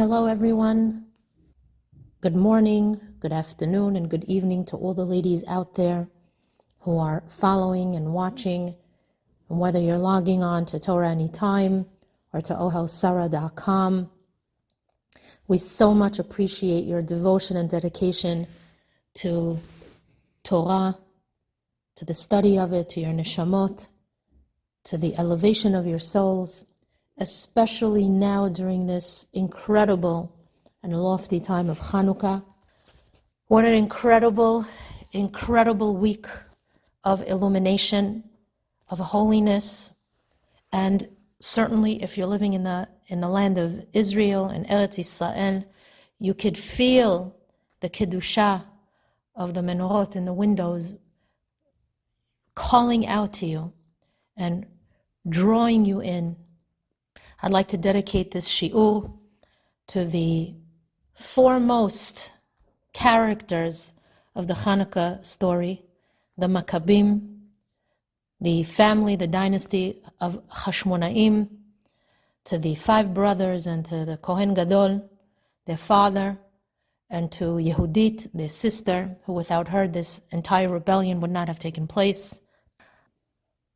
Hello, everyone. Good morning, good afternoon, and good evening to all the ladies out there who are following and watching. And whether you're logging on to Torah Anytime or to ohelsara.com, we so much appreciate your devotion and dedication to Torah, to the study of it, to your neshamot, to the elevation of your souls, especially now during this incredible and lofty time of Hanukkah. What an incredible, incredible week of illumination, of holiness, and certainly if you're living in the land of Israel and Eretz Yisrael, you could feel the Kedusha of the menorot in the windows calling out to you and drawing you in. I'd like to dedicate this shiur to the foremost characters of the Hanukkah story, the Maccabim, the family, the dynasty of Hashmonaim, to the 5 brothers and to the Cohen Gadol, their father, and to Yehudit, their sister, who without her this entire rebellion would not have taken place.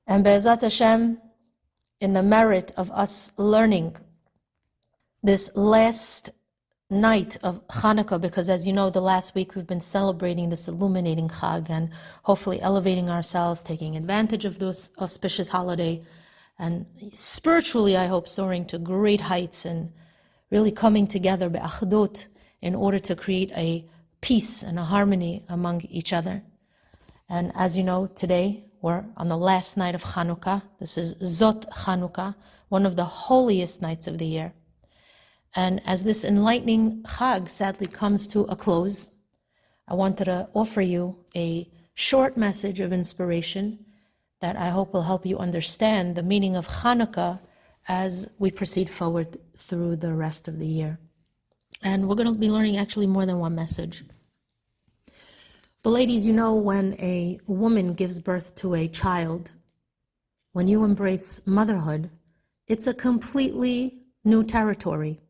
And Be'ezat Hashem, in the merit of us learning this last night of Hanukkah, because as you know, the last week we've been celebrating this illuminating Chag and hopefully elevating ourselves, taking advantage of this auspicious holiday, and spiritually, I hope, soaring to great heights and really coming together be'achdut in order to create a peace and a harmony among each other. And as you know, today we're on the last night of Hanukkah. This is Zot Chanukah, one of the holiest nights of the year. And as this enlightening Chag sadly comes to a close, I wanted to offer you a short message of inspiration that I hope will help you understand the meaning of Hanukkah as we proceed forward through the rest of the year. And we're going to be learning actually more than one message. But ladies, you know, when a woman gives birth to a child, when you embrace motherhood, it's a completely new territory.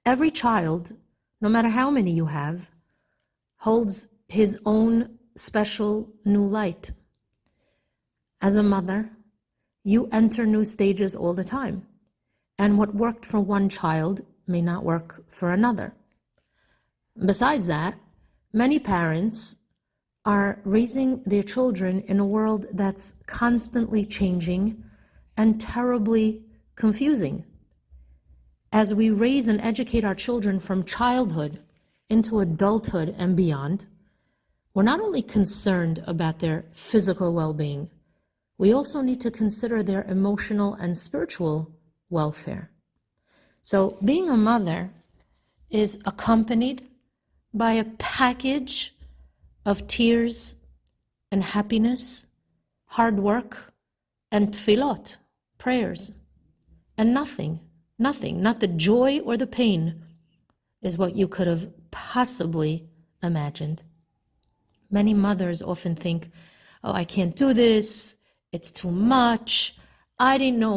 Every child, no matter how many you have, holds his own special new light. As a mother, you enter new stages all the time, and what worked for one child may not work for another. Besides that, many parents are raising their children in a world that's constantly changing and terribly confusing. As we raise and educate our children from childhood into adulthood and beyond, we're not only concerned about their physical well-being, we also need to consider their emotional and spiritual welfare. So being a mother is accompanied by a package of tears and happiness, hard work, and tefillot, prayers. And nothing, not the joy or the pain, is what you could have possibly imagined. Many mothers often think, oh, I can't do this, it's too much, I didn't know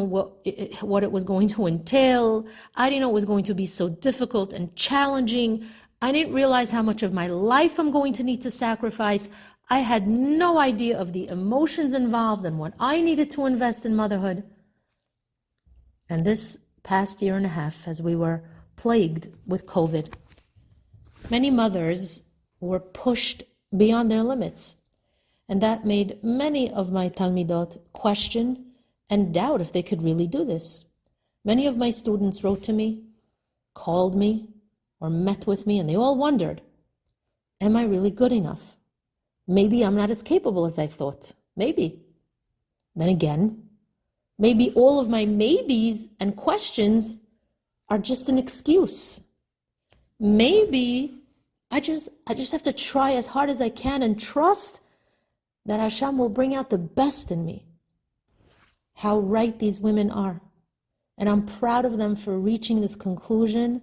what it was going to entail, I didn't know it was going to be so difficult and challenging, I didn't realize how much of my life I'm going to need to sacrifice, I had no idea of the emotions involved and what I needed to invest in motherhood. And this past year and a half, as we were plagued with COVID, many mothers were pushed beyond their limits. And that made many of my Talmidot question and doubt if they could really do this. Many of my students wrote to me, called me, or met with me, and they all wondered, am I really good enough? Maybe I'm not as capable as I thought. Maybe. Then again, maybe all of my maybes and questions are just an excuse. Maybe I just have to try as hard as I can and trust that Hashem will bring out the best in me. How right these women are. And I'm proud of them for reaching this conclusion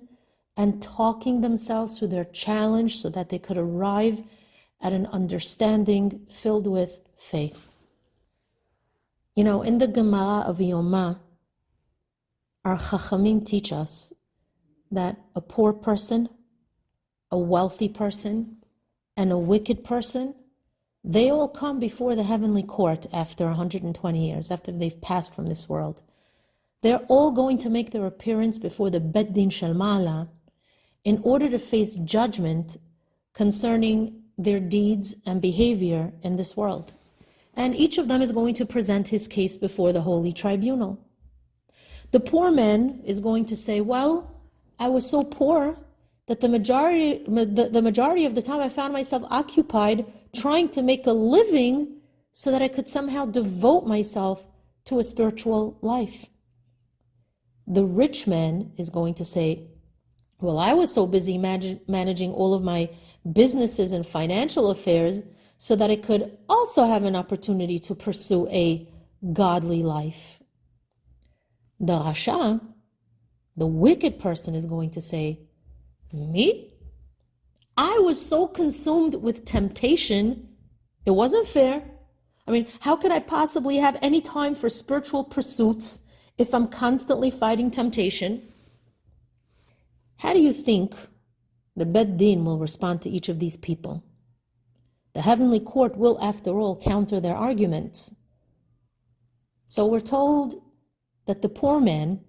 and talking themselves through their challenge so that they could arrive at an understanding filled with faith. You know, in the Gemara of Yomah, our Chachamim teach us that a poor person, a wealthy person, and a wicked person, they all come before the heavenly court after 120 years, after they've passed from this world. They're all going to make their appearance before the Bet Din Shel Ma'ala in order to face judgment concerning their deeds and behavior in this world. And each of them is going to present his case before the holy tribunal. The poor man is going to say, well, I was so poor that the majority of the time I found myself occupied trying to make a living so that I could somehow devote myself to a spiritual life. The rich man is going to say, well, I was so busy managing all of my businesses and financial affairs so that I could also have an opportunity to pursue a godly life. The Rasha, the wicked person, is going to say, me? I was so consumed with temptation, it wasn't fair. I mean, how could I possibly have any time for spiritual pursuits if I'm constantly fighting temptation? How do you think the Bet Din will respond to each of these people? The heavenly court will, after all, counter their arguments. So we're told that the poor man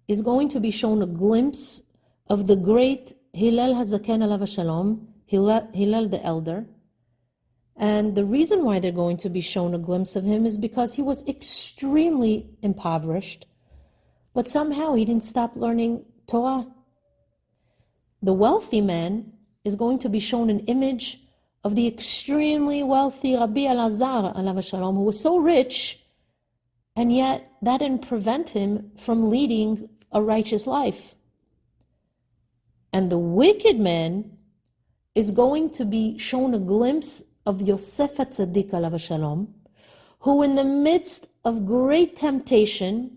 is going to be shown a glimpse of the great Hillel Hazaken alav Shalom, Hillel the elder. And the reason why they're going to be shown a glimpse of him is because he was extremely impoverished, but somehow he didn't stop learning Torah. The wealthy man is going to be shown an image of the extremely wealthy Rabbi Elazar alav Shalom, who was so rich, and yet that didn't prevent him from leading a righteous life. And the wicked man is going to be shown a glimpse of Yosef HaTzadik alav Shalom, who in the midst of great temptation,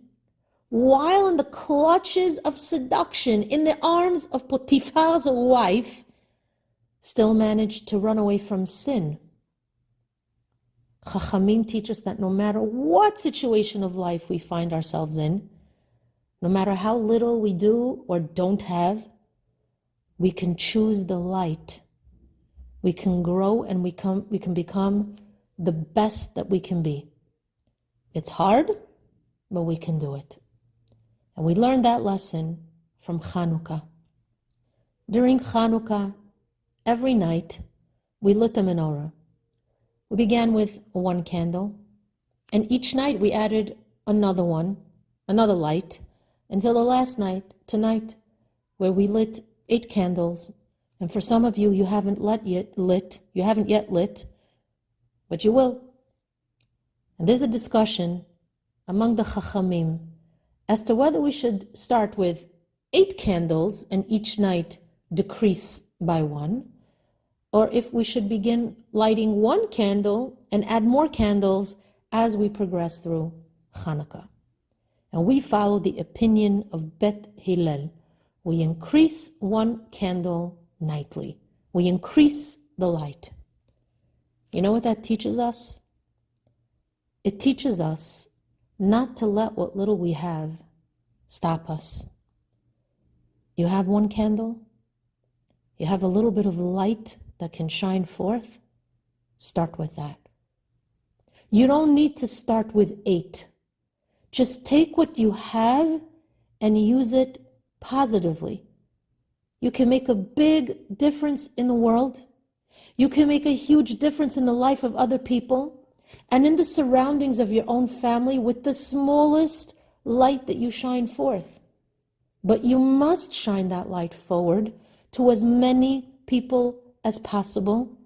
while in the clutches of seduction, in the arms of Potiphar's wife, still managed to run away from sin. Chachamim teach us that no matter what situation of life we find ourselves in, no matter how little we do or don't have, we can choose the light. We can grow and we can become the best that we can be. It's hard, but we can do it. And we learned that lesson from Chanukah. During Chanukah, every night, we lit the menorah. We began with one candle, and each night we added another light, until the last night, tonight, where we lit 8 candles. And for some of you, you haven't yet lit, but you will. And there's a discussion among the Chachamim as to whether we should start with 8 candles and each night decrease by 1, or if we should begin lighting 1 candle and add more candles as we progress through Hanukkah. And we follow the opinion of Bet Hillel. We increase 1 candle nightly. We increase the light. You know what that teaches us? It teaches us not to let what little we have stop us. You have 1 candle, you have a little bit of light that can shine forth, start with that. You don't need to start with 8. Just take what you have and use it positively. You can make a big difference in the world. You can make a huge difference in the life of other people and in the surroundings of your own family with the smallest light that you shine forth. But you must shine that light forward to as many people as possible.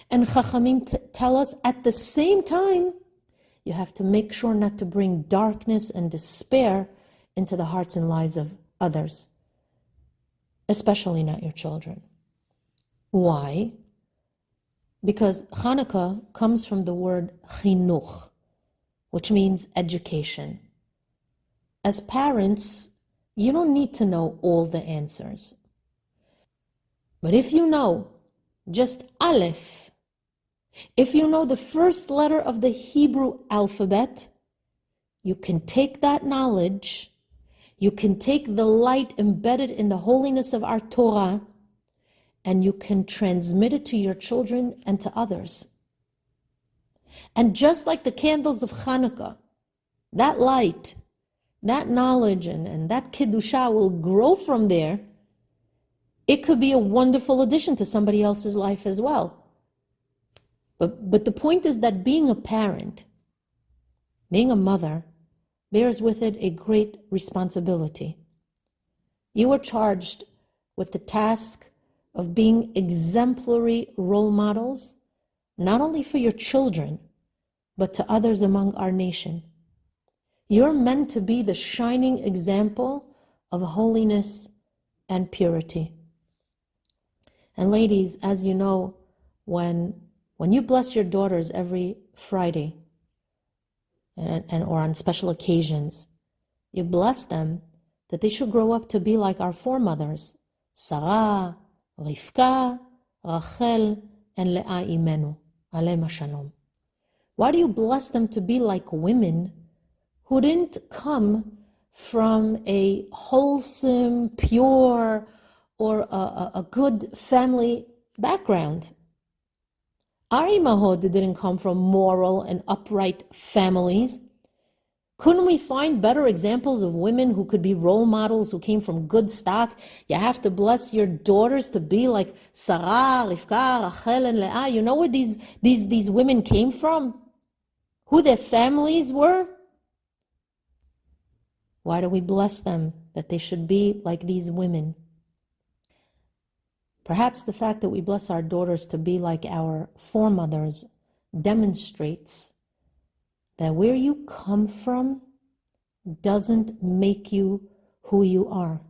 And Chachamim tell us at the same time, you have to make sure not to bring darkness and despair into the hearts and lives of others, especially not your children. Why? Because Hanukkah comes from the word chinuch, which means education. As parents, you don't need to know all the answers. But if you know just Aleph, if you know the first letter of the Hebrew alphabet, you can take that knowledge, You can take the light embedded in the holiness of our Torah and you can transmit it to your children and to others. And just like the candles of Hanukkah, that light, that knowledge, and that Kedusha will grow from there. It could be a wonderful addition to somebody else's life as well. But the point is that being a parent, being a mother, bears with it a great responsibility. You are charged with the task of being exemplary role models, not only for your children, but to others among our nation. You're meant to be the shining example of holiness and purity. And ladies, as you know, when you bless your daughters every Friday and or on special occasions, you bless them that they should grow up to be like our foremothers, Sarah, Rivka, Rachel, and Leah Imenu, Alema Shalom. Why do you bless them to be like women who didn't come from a wholesome, pure, or a good family background? Our imahot didn't come from moral and upright families. Couldn't we find better examples of women who could be role models, who came from good stock? You have to bless your daughters to be like Sarah, Rivka, Rachel, and Leah. You know where these women came from? Who their families were? Why do we bless them that they should be like these women? Perhaps the fact that we bless our daughters to be like our foremothers demonstrates that where you come from doesn't make you who you are.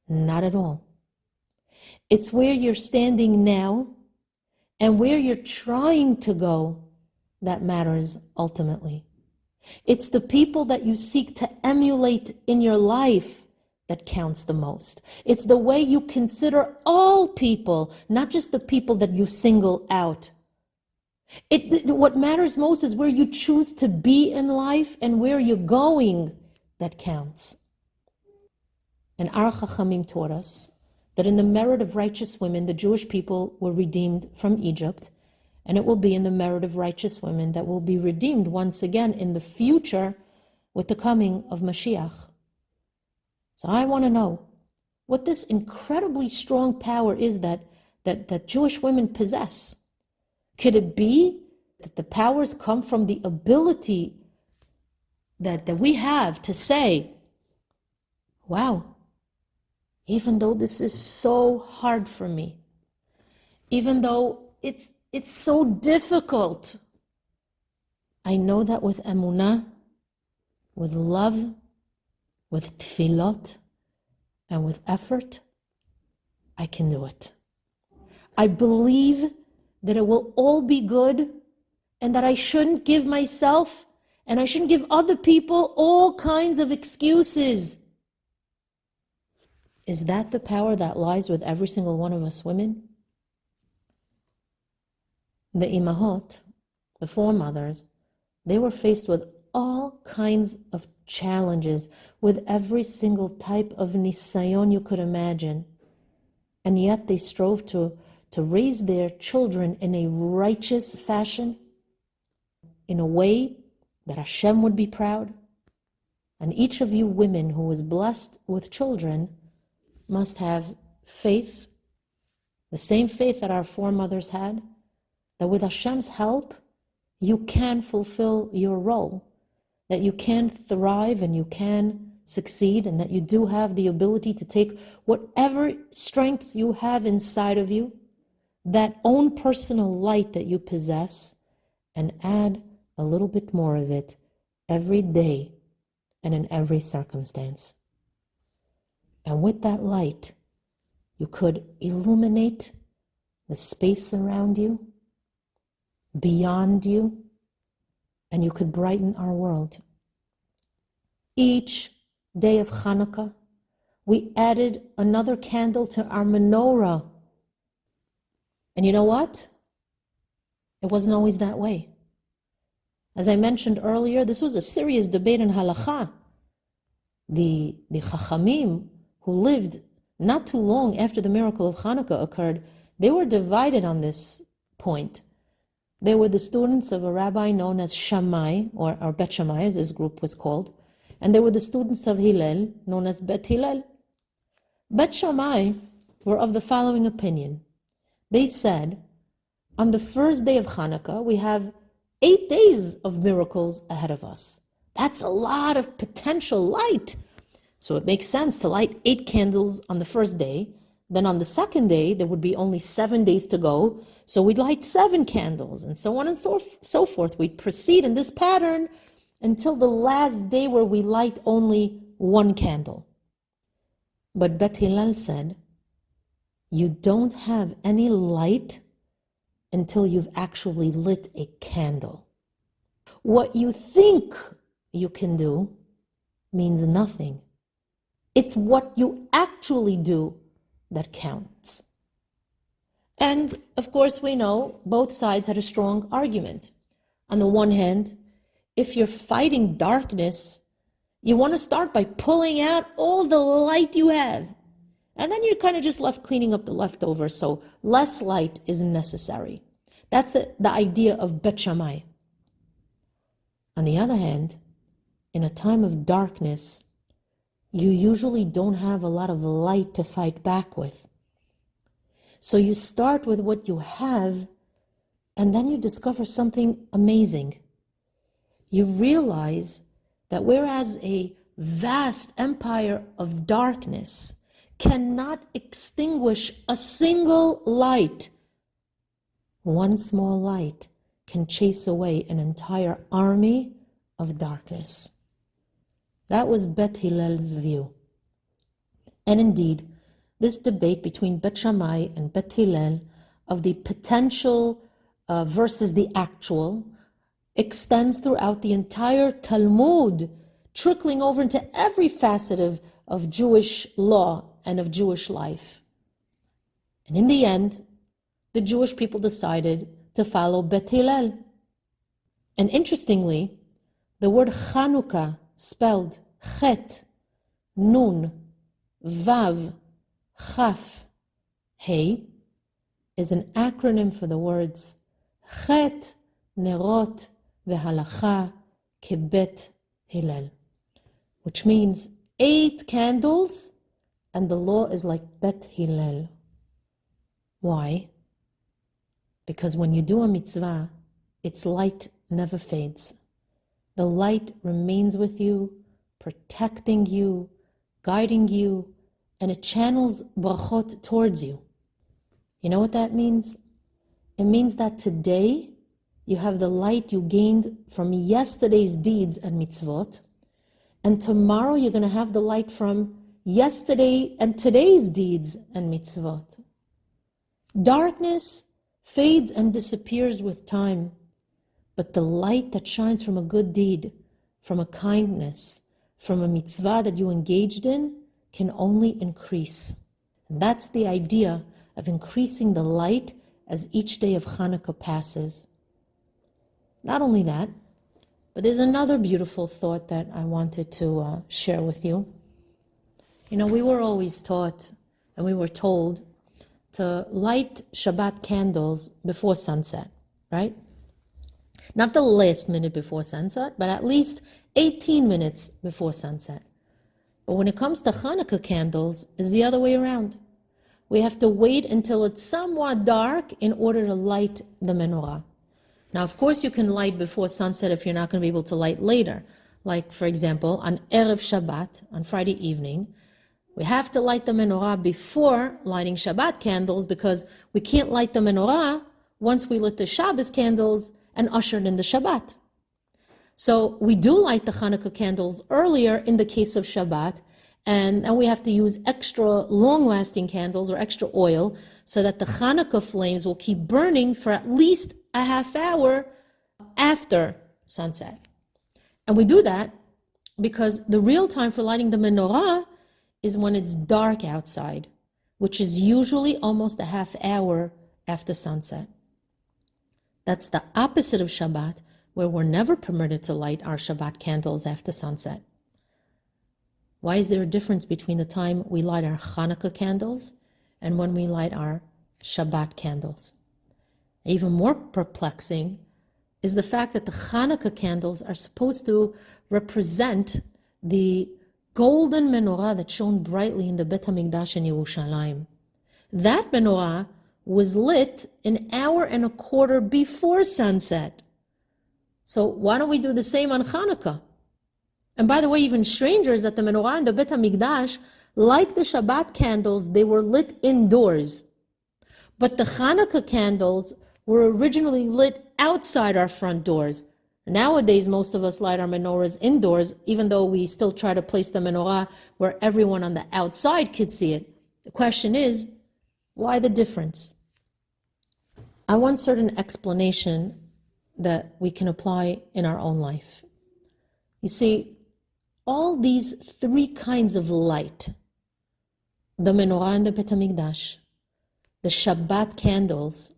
Not at all. It's where you're standing now and where you're trying to go that matters ultimately. It's the people that you seek to emulate in your life that counts the most. It's the way you consider all people, not just the people that you single out. What matters most is where you choose to be in life and where you're going that counts. And our Chachamim taught us that in the merit of righteous women, the Jewish people were redeemed from Egypt, and it will be in the merit of righteous women that will be redeemed once again in the future with the coming of Mashiach. So I want to know what this incredibly strong power is that Jewish women possess. Could it be that the powers come from the ability that we have to say, wow, even though this is so hard for me, even though it's so difficult, I know that with emunah, with love, with tefillot, and with effort, I can do it. I believe that it will all be good and that I shouldn't give myself and I shouldn't give other people all kinds of excuses. Is that the power that lies with every single one of us women? The imahot, the foremothers, they were faced with all kinds of challenges, with every single type of nisayon you could imagine. And yet they strove to raise their children in a righteous fashion, in a way that Hashem would be proud. And each of you women who is blessed with children must have faith, the same faith that our foremothers had, that with Hashem's help, you can fulfill your role, that you can thrive and you can succeed, and that you do have the ability to take whatever strengths you have inside of you, that own personal light that you possess, and add a little bit more of it every day and in every circumstance. And with that light, you could illuminate the space around you, beyond you, and you could brighten our world. Each day of Hanukkah, we added another candle to our menorah. And you know what? It wasn't always that way. As I mentioned earlier, this was a serious debate in halakha. the Chachamim who lived not too long after the miracle of Hanukkah occurred, they were divided on this point. They were the students of a rabbi known as Shammai, or Bet Shammai as his group was called, and they were the students of Hillel, known as Bet Hillel. Bet Shammai were of the following opinion. They said, on the first day of Hanukkah, we have 8 days of miracles ahead of us. That's a lot of potential light. So it makes sense to light 8 candles on the first day. Then on the second day, there would be only 7 days to go. So we'd light 7 candles, and so on and so forth. We'd proceed in this pattern until the last day where we light only 1 candle. But Bet Hillel said, you don't have any light until you've actually lit a candle. What you think you can do means nothing. It's what you actually do that counts. And of course, we know both sides had a strong argument. On the one hand, if you're fighting darkness, you want to start by pulling out all the light you have. And then you're kind of just left cleaning up the leftovers, so less light is necessary. That's the idea of Bet Shammai. On the other hand, in a time of darkness, you usually don't have a lot of light to fight back with. So you start with what you have, and then you discover something amazing. You realize that whereas a vast empire of darkness cannot extinguish a single light, one small light can chase away an entire army of darkness. That was Bet Hillel's view. And indeed, this debate between Bet Shammai and Bet Hillel of the potential versus the actual extends throughout the entire Talmud, trickling over into every facet of Jewish law and of Jewish life. And in the end, the Jewish people decided to follow Bet Hillel. And interestingly, the word Chanukah, spelled Chet, Nun, Vav, Chaf, Hey, is an acronym for the words Chet, Nerot, Vehalacha, Kebet Hillel, which means 8 candles and the law is like Bet Hillel. Why? Because when you do a mitzvah, its light never fades. The light remains with you, protecting you, guiding you, and it channels brachot towards you. You know what that means? It means that today you have the light you gained from yesterday's deeds and mitzvot, and tomorrow you're going to have the light from yesterday and today's deeds and mitzvot. Darkness fades and disappears with time, but the light that shines from a good deed, from a kindness, from a mitzvah that you engaged in, can only increase. And that's the idea of increasing the light as each day of Hanukkah passes. Not only that, but there's another beautiful thought that I wanted to share with you. You know, we were always taught and we were told to light Shabbat candles before sunset, right? Not the last minute before sunset, but at least 18 minutes before sunset. But when it comes to Hanukkah candles, it's the other way around. We have to wait until it's somewhat dark in order to light the menorah. Now, of course, you can light before sunset if you're not going to be able to light later. Like, for example, on Erev Shabbat, on Friday evening, we have to light the menorah before lighting Shabbat candles because we can't light the menorah once we lit the Shabbos candles and ushered in the Shabbat. So we do light the Hanukkah candles earlier in the case of Shabbat, and we have to use extra long-lasting candles or extra oil so that the Hanukkah flames will keep burning for at least a half hour after sunset. And we do that because the real time for lighting the menorah is when it's dark outside, which is usually almost a half hour after sunset. That's the opposite of Shabbat, where we're never permitted to light our Shabbat candles after sunset. Why is there a difference between the time we light our Hanukkah candles and when we light our Shabbat candles? Even more perplexing is the fact that the Hanukkah candles are supposed to represent the golden menorah that shone brightly in the Bet HaMikdash in Yerushalayim. That menorah was lit an hour and a quarter before sunset. So why don't we do the same on Hanukkah? And by the way, even strangers at the menorah in the Bet HaMikdash, like the Shabbat candles, they were lit indoors. But the Hanukkah candles were originally lit outside our front doors. Nowadays, most of us light our menorahs indoors, even though we still try to place the menorah where everyone on the outside could see it. The question is, why the difference? I once heard an explanation that we can apply in our own life. You see, all these three kinds of light, the menorah in the Bet HaMikdash, the Shabbat candles,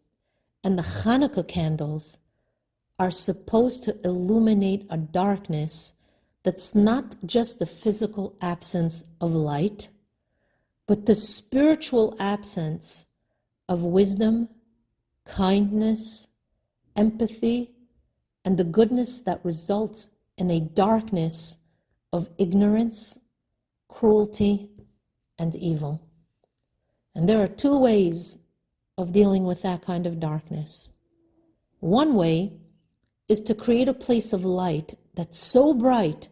and the Hanukkah candles, are supposed to illuminate a darkness that's not just the physical absence of light, but the spiritual absence of wisdom, kindness, empathy, and the goodness that results in a darkness of ignorance, cruelty, and evil. And there are two ways of dealing with that kind of darkness. One way is to create a place of light that's so bright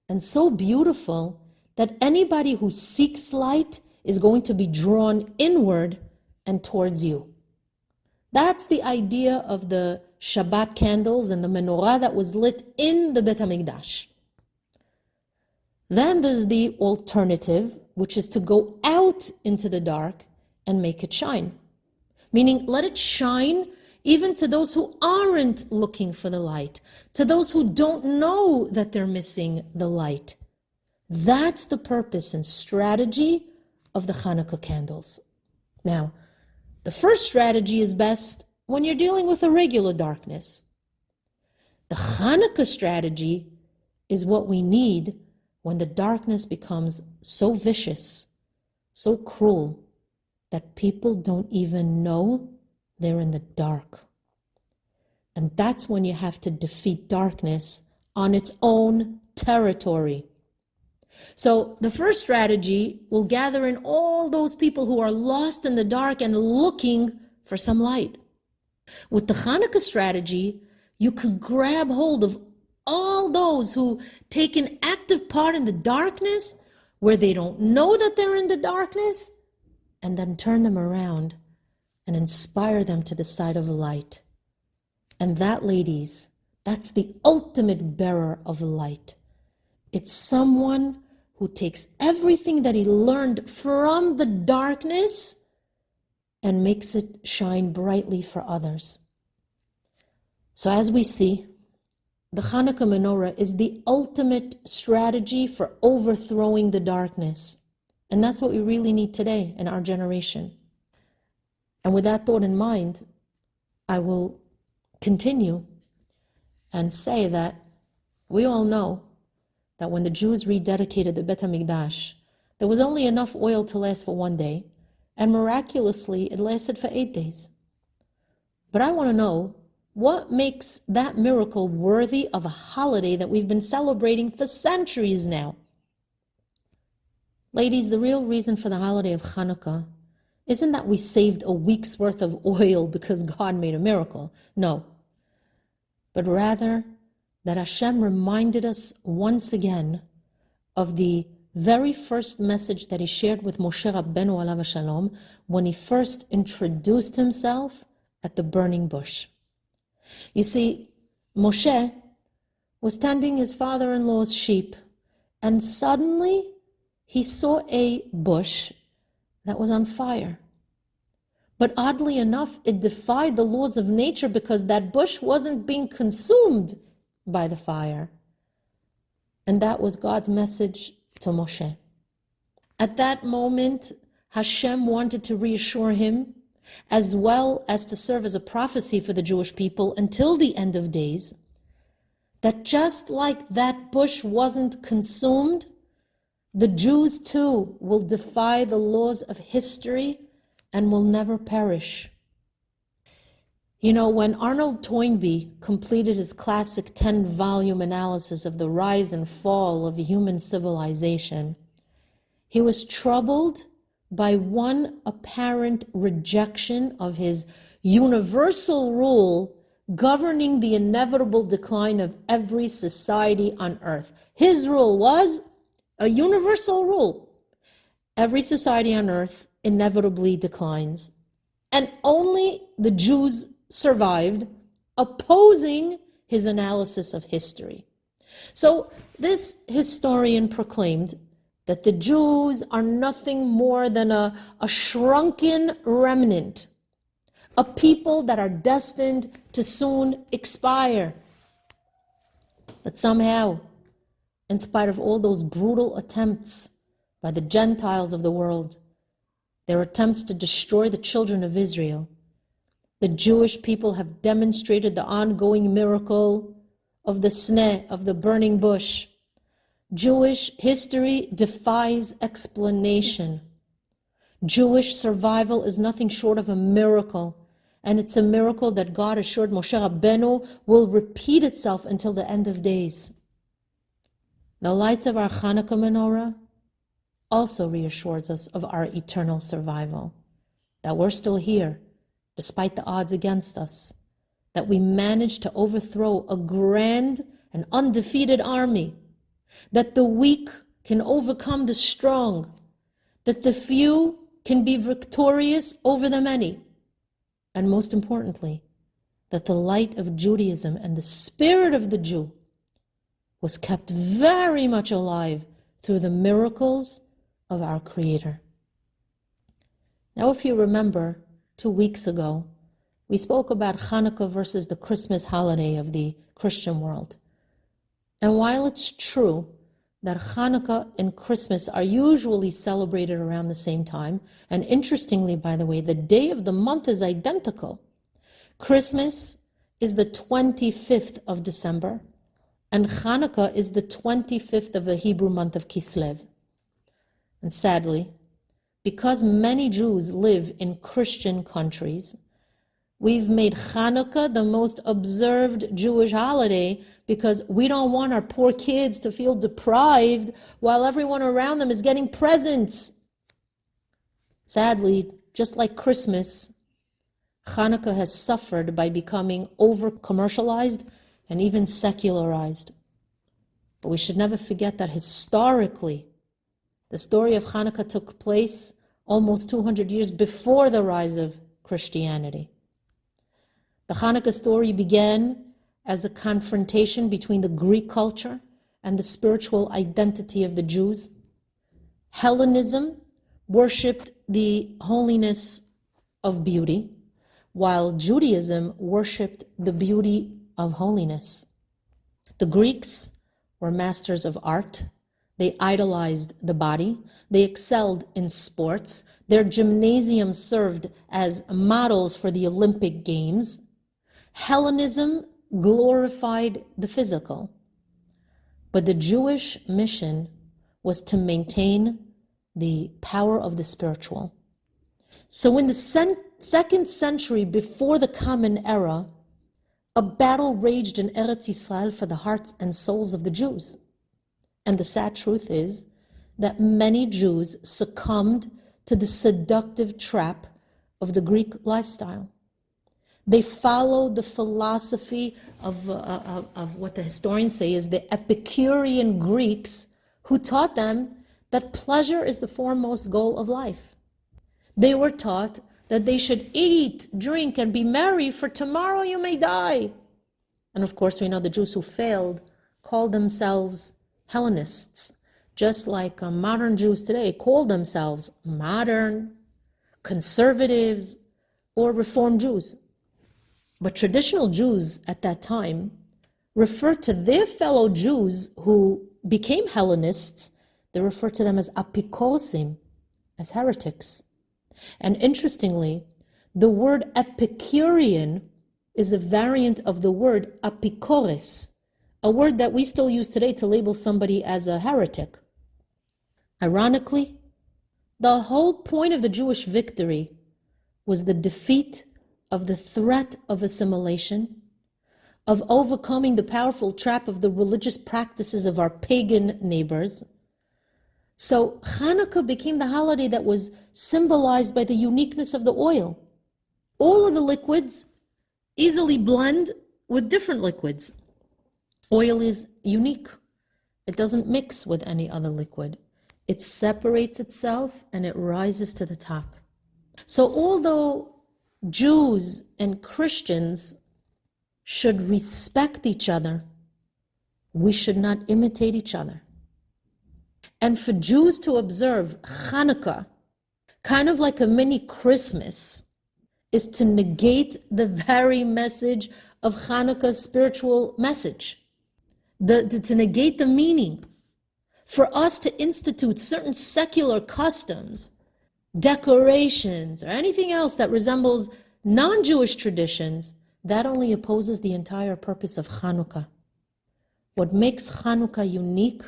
and so beautiful that anybody who seeks light is going to be drawn inward and towards you. That's the idea of the Shabbat candles and the menorah that was lit in the Bet HaMikdash. Then there's the alternative, which is to go out into the dark and make it shine. Meaning, let it shine even to those who aren't looking for the light, to those who don't know that they're missing the light. That's the purpose and strategy of the Hanukkah candles. Now, the first strategy is best when you're dealing with a regular darkness. The Hanukkah strategy is what we need when the darkness becomes so vicious, so cruel, that people don't even know they're in the dark. And that's when you have to defeat darkness on its own territory. So the first strategy will gather in all those people who are lost in the dark and looking for some light. With the Hanukkah strategy, you can grab hold of all those who take an active part in the darkness where they don't know that they're in the darkness, and then turn them around and inspire them to the side of light. And that, ladies, that's the ultimate bearer of light. It's someone who takes everything that he learned from the darkness and makes it shine brightly for others. So as we see, the Hanukkah menorah is the ultimate strategy for overthrowing the darkness. And that's what we really need today in our generation. And with that thought in mind, I will continue and say that we all know that when the Jews rededicated the Bet HaMikdash, there was only enough oil to last for one day, and miraculously it lasted for 8 days. But I want to know, what makes that miracle worthy of a holiday that we've been celebrating for centuries now? Ladies, the real reason for the holiday of Hanukkah isn't that we saved a week's worth of oil because God made a miracle. No. But rather that Hashem reminded us once again of the very first message that he shared with Moshe Rabbeinu alav shalom when he first introduced himself at the burning bush. You see, Moshe was tending his father-in-law's sheep, and suddenly he saw a bush that was on fire. But oddly enough, it defied the laws of nature because that bush wasn't being consumed by the fire. And that was God's message to Moshe. At that moment, Hashem wanted to reassure him, as well as to serve as a prophecy for the Jewish people until the end of days, that just like that bush wasn't consumed, The Jews too will defy the laws of history and will never perish. You know, when Arnold Toynbee completed his classic 10-volume analysis of the rise and fall of human civilization, he was troubled by one apparent rejection of his universal rule governing the inevitable decline of every society on earth. His rule was a universal rule. Every society on earth inevitably declines, and only the Jews survived, opposing his analysis of history. So this historian proclaimed that the Jews are nothing more than a shrunken remnant, a people that are destined to soon expire. But somehow, in spite of all those brutal attempts by the Gentiles of the world, their attempts to destroy the children of Israel, the Jewish people have demonstrated the ongoing miracle of the sneh, of the burning bush. Jewish history defies explanation. Jewish survival is nothing short of a miracle, and it's a miracle that God assured Moshe Rabbeinu will repeat itself until the end of days. The lights of our Hanukkah menorah also reassures us of our eternal survival, that we're still here, despite the odds against us, that we managed to overthrow a grand and undefeated army, that the weak can overcome the strong, that the few can be victorious over the many, and most importantly, that the light of Judaism and the spirit of the Jew was kept very much alive through the miracles of our Creator. Now, if you remember, 2 weeks ago, we spoke about Hanukkah versus the Christmas holiday of the Christian world. And while it's true that Hanukkah and Christmas are usually celebrated around the same time, and interestingly, by the way, the day of the month is identical. Christmas is the 25th of December, and Hanukkah is the 25th of the Hebrew month of Kislev. And sadly, because many Jews live in Christian countries, we've made Hanukkah the most observed Jewish holiday because we don't want our poor kids to feel deprived while everyone around them is getting presents. Sadly, just like Christmas, Hanukkah has suffered by becoming over-commercialized and even secularized. But we should never forget that historically, the story of Hanukkah took place almost 200 years before the rise of Christianity. The Hanukkah story began as a confrontation between the Greek culture and the spiritual identity of the Jews. Hellenism worshipped the holiness of beauty, while Judaism worshipped the beauty of holiness. The Greeks were masters of art. They idolized the body. They excelled in sports. Their gymnasiums served as models for the Olympic Games. Hellenism glorified the physical. But the Jewish mission was to maintain the power of the spiritual. So in the second century before the Common Era, a battle raged in Eretz Yisrael for the hearts and souls of the Jews. And the sad truth is that many Jews succumbed to the seductive trap of the Greek lifestyle. They followed the philosophy of what the historians say is the Epicurean Greeks, who taught them that pleasure is the foremost goal of life. They were taught that they should eat, drink, and be merry, for tomorrow you may die. And of course, we know the Jews who failed called themselves Hellenists, just like modern Jews today call themselves modern, conservatives, or Reform Jews. But traditional Jews at that time referred to their fellow Jews who became Hellenists, they referred to them as apikosim, as heretics. And interestingly, the word Epicurean is a variant of the word apikores, a word that we still use today to label somebody as a heretic. Ironically, the whole point of the Jewish victory was the defeat of the threat of assimilation, of overcoming the powerful trap of the religious practices of our pagan neighbors. So Hanukkah became the holiday that was symbolized by the uniqueness of the oil. All of the liquids easily blend with different liquids. Oil is unique. It doesn't mix with any other liquid. It separates itself and it rises to the top. So although Jews and Christians should respect each other, we should not imitate each other. And for Jews to observe Hanukkah, kind of like a mini Christmas, is to negate the very message of Hanukkah's spiritual message, to negate the meaning. For us to institute certain secular customs, decorations, or anything else that resembles non-Jewish traditions, that only opposes the entire purpose of Hanukkah. What makes Hanukkah unique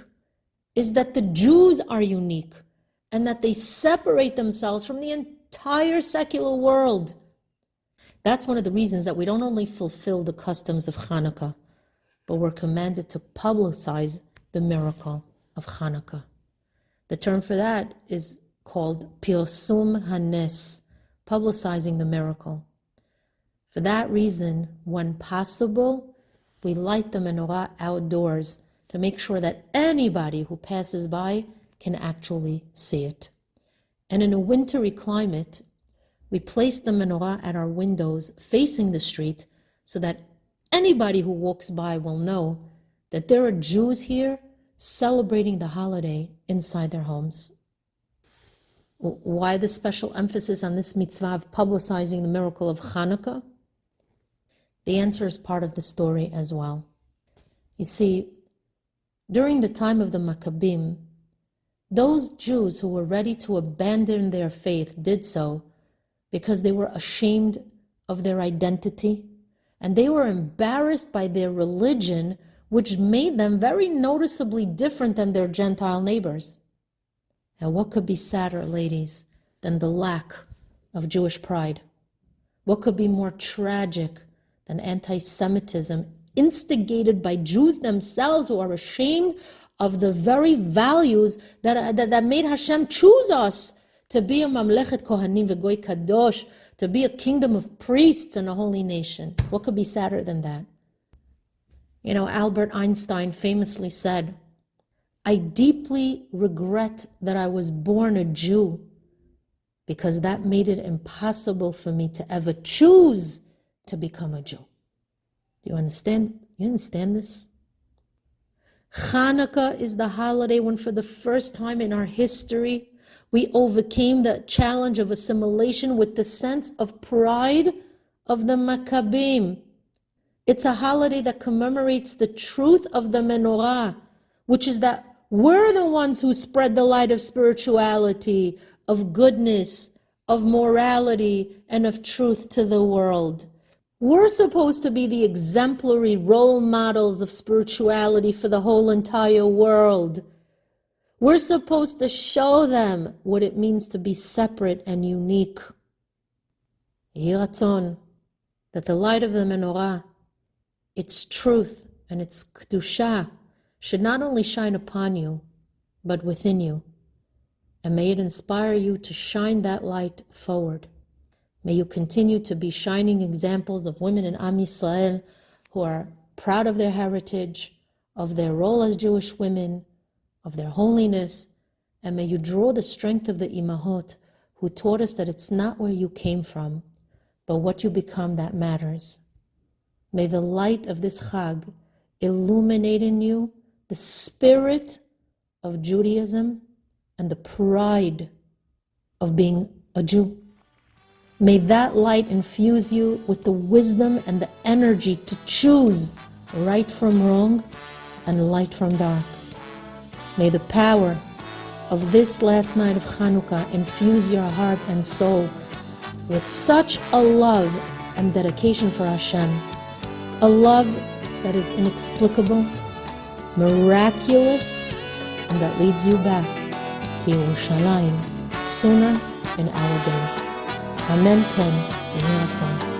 is that the Jews are unique and that they separate themselves from the entire secular world. That's one of the reasons that we don't only fulfill the customs of Hanukkah, but we're commanded to publicize the miracle of Hanukkah. The term for that is called Pirsum Hanes, publicizing the miracle. For that reason, when possible, we light the menorah outdoors to make sure that anybody who passes by can actually see it. And in a wintry climate, we place the menorah at our windows facing the street so that anybody who walks by will know that there are Jews here celebrating the holiday inside their homes. Why the special emphasis on this mitzvah of publicizing the miracle of Hanukkah? The answer is part of the story as well. You see, during the time of the Maccabim, those Jews who were ready to abandon their faith did so because they were ashamed of their identity and they were embarrassed by their religion, which made them very noticeably different than their Gentile neighbors. And what could be sadder, ladies, than the lack of Jewish pride? What could be more tragic than anti-Semitism instigated by Jews themselves who are ashamed of the very values that made Hashem choose us to be a mamlechet kohanim v'goy kadosh, to be a kingdom of priests and a holy nation? What could be sadder than that? You know, Albert Einstein famously said, "I deeply regret that I was born a Jew because that made it impossible for me to ever choose to become a Jew." Do you understand? You understand this? Hanukkah is the holiday when for the first time in our history, we overcame the challenge of assimilation with the sense of pride of the Maccabim. It's a holiday that commemorates the truth of the menorah, which is that we're the ones who spread the light of spirituality, of goodness, of morality, and of truth to the world. We're supposed to be the exemplary role models of spirituality for the whole entire world. We're supposed to show them what it means to be separate and unique. Yehi Ratzon, that the light of the menorah, its truth and its kedusha, should not only shine upon you, but within you. And may it inspire you to shine that light forward. May you continue to be shining examples of women in Am Yisrael who are proud of their heritage, of their role as Jewish women, of their holiness, and may you draw the strength of the imahot who taught us that it's not where you came from, but what you become that matters. May the light of this Chag illuminate in you the spirit of Judaism and the pride of being a Jew. May that light infuse you with the wisdom and the energy to choose right from wrong and light from dark. May the power of this last night of Chanukah infuse your heart and soul with such a love and dedication for Hashem, a love that is inexplicable, miraculous, and that leads you back to to Yerushalayim sooner in our days. Amen. Ken, Yehi Ratzon.